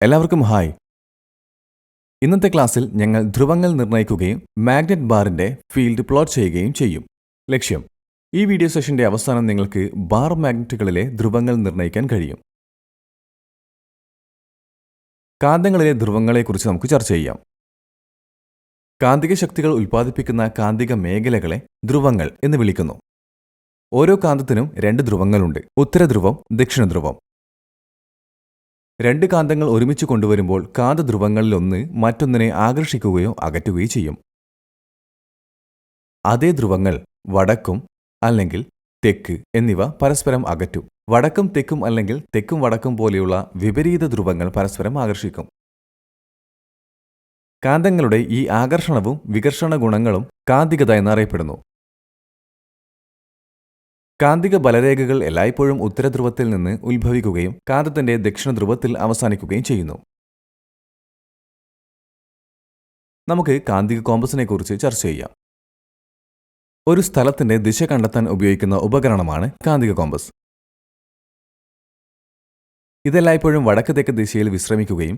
എല്ലാവർക്കും ഹായ്. ഇന്നത്തെ ക്ലാസ്സിൽ ഞങ്ങൾ ധ്രുവങ്ങൾ നിർണ്ണയിക്കുകയും മാഗ്നറ്റ് ബാറിന്റെ ഫീൽഡ് പ്ലോട്ട് ചെയ്യുകയും ചെയ്യും. ലക്ഷ്യം: ഈ വീഡിയോ സെഷന്റെ അവസാനം നിങ്ങൾക്ക് ബാർ മാഗ്നറ്റുകളിലെ ധ്രുവങ്ങൾ നിർണ്ണയിക്കാൻ കഴിയും. കാന്തങ്ങളിലെ ധ്രുവങ്ങളെക്കുറിച്ച് നമുക്ക് ചർച്ച ചെയ്യാം. കാന്തിക ശക്തികൾ ഉൽപ്പാദിപ്പിക്കുന്ന കാന്തിക മേഖലകളെ ധ്രുവങ്ങൾ എന്ന് വിളിക്കുന്നു. ഓരോ കാന്തത്തിനും രണ്ട് ധ്രുവങ്ങളുണ്ട്: ഉത്തരധ്രുവം, ദക്ഷിണധ്രുവം. രണ്ട് കാന്തങ്ങൾ ഒരുമിച്ച് കൊണ്ടുവരുമ്പോൾ കാന്തധ്രുവങ്ങളിലൊന്ന് മറ്റൊന്നിനെ ആകർഷിക്കുകയോ അകറ്റുകയോ ചെയ്യും. അതേ ധ്രുവങ്ങൾ വടക്കും അല്ലെങ്കിൽ തെക്ക് എന്നിവ പരസ്പരം അകറ്റും. വടക്കും തെക്കും അല്ലെങ്കിൽ തെക്കും വടക്കും പോലെയുള്ള വിപരീത ധ്രുവങ്ങൾ പരസ്പരം ആകർഷിക്കും. കാന്തങ്ങളുടെ ഈ ആകർഷണവും വികർഷണ ഗുണങ്ങളും കാന്തികത എന്നറിയപ്പെടുന്നു. കാന്തിക ബലരേഖകൾ എല്ലായ്പ്പോഴും ഉത്തരധ്രുവത്തിൽ നിന്ന് ഉത്ഭവിക്കുകയും കാന്തത്തിന്റെ ദക്ഷിണധ്രുവത്തിൽ അവസാനിക്കുകയും ചെയ്യുന്നു. നമുക്ക് കാന്തിക കോമ്പസിനെക്കുറിച്ച് ചർച്ച ചെയ്യാം. ഒരു സ്ഥലത്തിന്റെ ദിശ കണ്ടെത്താൻ ഉപയോഗിക്കുന്ന ഉപകരണമാണ് കാന്തിക കോമ്പസ്. ഇതെല്ലായ്പ്പോഴും വടക്ക് തെക്ക് ദിശയിൽ വിശ്രമിക്കുകയും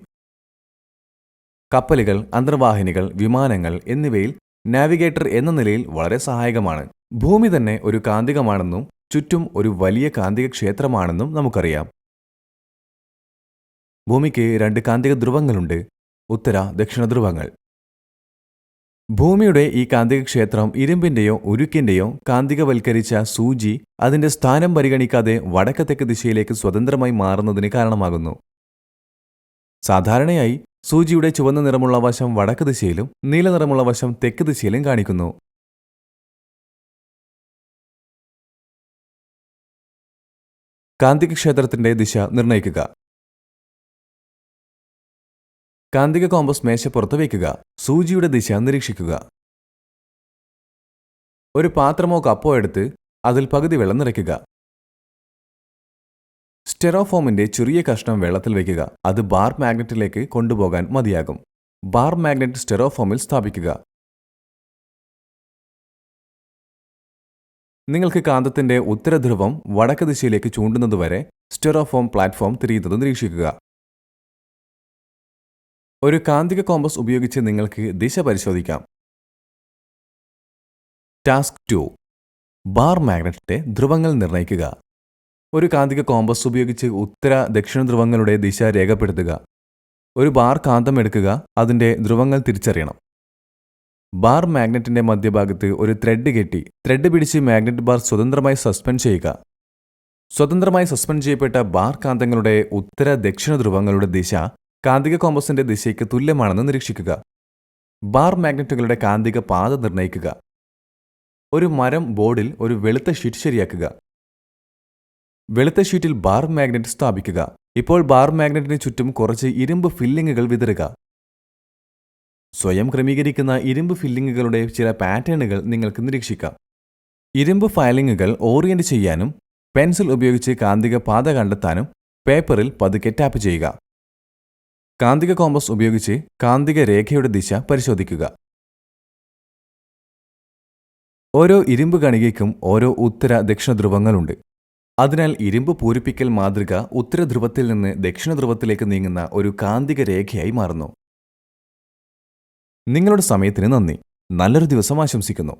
കപ്പലുകൾ, അന്തർവാഹിനികൾ, വിമാനങ്ങൾ എന്നിവയിൽ നാവിഗേറ്റർ എന്ന നിലയിൽ വളരെ സഹായകമാണ്. ഭൂമി തന്നെ ഒരു കാന്തികമാണെന്നും ചുറ്റും ഒരു വലിയ കാന്തിക ക്ഷേത്രമാണെന്നും നമുക്കറിയാം. ഭൂമിക്ക് രണ്ട് കാന്തിക ധ്രുവങ്ങളുണ്ട്: ഉത്തര, ദക്ഷിണ ധ്രുവങ്ങൾ. ഭൂമിയുടെ ഈ കാന്തിക ക്ഷേത്രം ഇരുമ്പിന്റെയോ ഉരുക്കിന്റെയോ കാന്തികവൽക്കരിച്ച സൂചി അതിന്റെ സ്ഥാനം പരിഗണിക്കാതെ വടക്ക് തെക്ക് ദിശയിലേക്ക് സ്വതന്ത്രമായി മാറുന്നതിന് കാരണമാകുന്നു. സാധാരണയായി സൂചിയുടെ ചുവന്ന നിറമുള്ള വശം വടക്ക് ദിശയിലും നീല നിറമുള്ള വശം തെക്ക് ദിശയിലും കാണിക്കുന്നു. കാന്തിക ക്ഷേത്രത്തിന്റെ ദിശ നിർണ്ണയിക്കുക. കാന്തിക കോമ്പസ് മേശപ്പുറത്ത് വയ്ക്കുക. സൂചിയുടെ ദിശ നിരീക്ഷിക്കുക. ഒരു പാത്രമോ കപ്പോ എടുത്ത് അതിൽ പകുതി വെള്ളം നിറയ്ക്കുക. സ്റ്റെറോഫോമിന്റെ ചെറിയ കഷ്ണം വെള്ളത്തിൽ വയ്ക്കുക. അത് ബാർ മാഗ്നറ്റിലേക്ക് കൊണ്ടുപോകാൻ മതിയാകും. ബാർ മാഗ്നറ്റ് സ്റ്റെറോഫോമിൽ സ്ഥാപിക്കുക. നിങ്ങൾക്ക് കാന്തത്തിന്റെ ഉത്തരധ്രുവം വടക്ക് ദിശയിലേക്ക് ചൂണ്ടുന്നതുവരെ സ്റ്റെറോഫോം പ്ലാറ്റ്ഫോം തിരിയുന്നത് നിരീക്ഷിക്കുക. ഒരു കാന്തിക കോമ്പസ് ഉപയോഗിച്ച് നിങ്ങൾക്ക് ദിശ പരിശോധിക്കാം. ടാസ്ക് 2: ബാർ മാഗ്നറ്റിന്റെ ധ്രുവങ്ങൾ നിർണ്ണയിക്കുക. ഒരു കാന്തിക കോമ്പസ് ഉപയോഗിച്ച് ഉത്തര ദക്ഷിണ ധ്രുവങ്ങളുടെ ദിശ രേഖപ്പെടുത്തുക. ഒരു ബാർ കാന്തം എടുക്കുക. അതിന്റെ ധ്രുവങ്ങൾ തിരിച്ചറിയണം. ബാർ മാഗ്നറ്റിന്റെ മധ്യഭാഗത്ത് ഒരു ത്രെഡ് കെട്ടി ത്രെഡ് പിടിച്ച് മാഗ്നറ്റ് ബാർ സ്വതന്ത്രമായി സസ്പെൻഡ് ചെയ്യുക. സ്വതന്ത്രമായി സസ്പെൻഡ് ചെയ്യപ്പെട്ട ബാർ കാന്തങ്ങളുടെ ഉത്തര ദക്ഷിണ ധ്രുവങ്ങളുടെ ദിശ കാന്തിക കോമ്പസിന്റെ ദിശയ്ക്ക് തുല്യമാണെന്ന് നിരീക്ഷിക്കുക. ബാർ മാഗ്നറ്റുകളുടെ കാന്തിക പാത നിർണ്ണയിക്കുക. ഒരു മരം ബോർഡിൽ ഒരു വെളുത്ത ഷീറ്റ് ശരിയാക്കുക. വെളുത്ത ഷീറ്റിൽ ബാർ മാഗ്നറ്റ് സ്ഥാപിക്കുക. ഇപ്പോൾ ബാർ മാഗ്നറ്റിന് ചുറ്റും കുറച്ച് ഇരുമ്പ് ഫില്ലിങ്ങുകൾ വിതറുക. സ്വയം ക്രമീകരിക്കുന്ന ഇരുമ്പ് ഫില്ലിങ്ങുകളുടെ ചില പാറ്റേണുകൾ നിങ്ങൾക്ക് നിരീക്ഷിക്കാം. ഇരുമ്പ് ഫയലിങ്ങുകൾ ഓറിയന്റ് ചെയ്യാനും പെൻസിൽ ഉപയോഗിച്ച് കാന്തിക പാത കണ്ടെത്താനും പേപ്പറിൽ പതുക്കെ ടാപ്പ് ചെയ്യുക. കാന്തിക കോമ്പസ് ഉപയോഗിച്ച് കാന്തിക രേഖയുടെ ദിശ പരിശോധിക്കുക. ഓരോ ഇരുമ്പ് കണികയ്ക്കും ഓരോ ഉത്തര ദക്ഷിണ ധ്രുവങ്ങളുണ്ട്. അതിനാൽ ഇരുമ്പ് പൂരിപ്പിക്കൽ മാതൃക ഉത്തരധ്രുവത്തിൽ നിന്ന് ദക്ഷിണധ്രുവത്തിലേക്ക് നീങ്ങുന്ന ഒരു കാന്തിക രേഖയായി മാറുന്നു. നിങ്ങളുടെ സമയത്തിന് നന്ദി. നല്ലൊരു ദിവസം ആശംസിക്കുന്നു.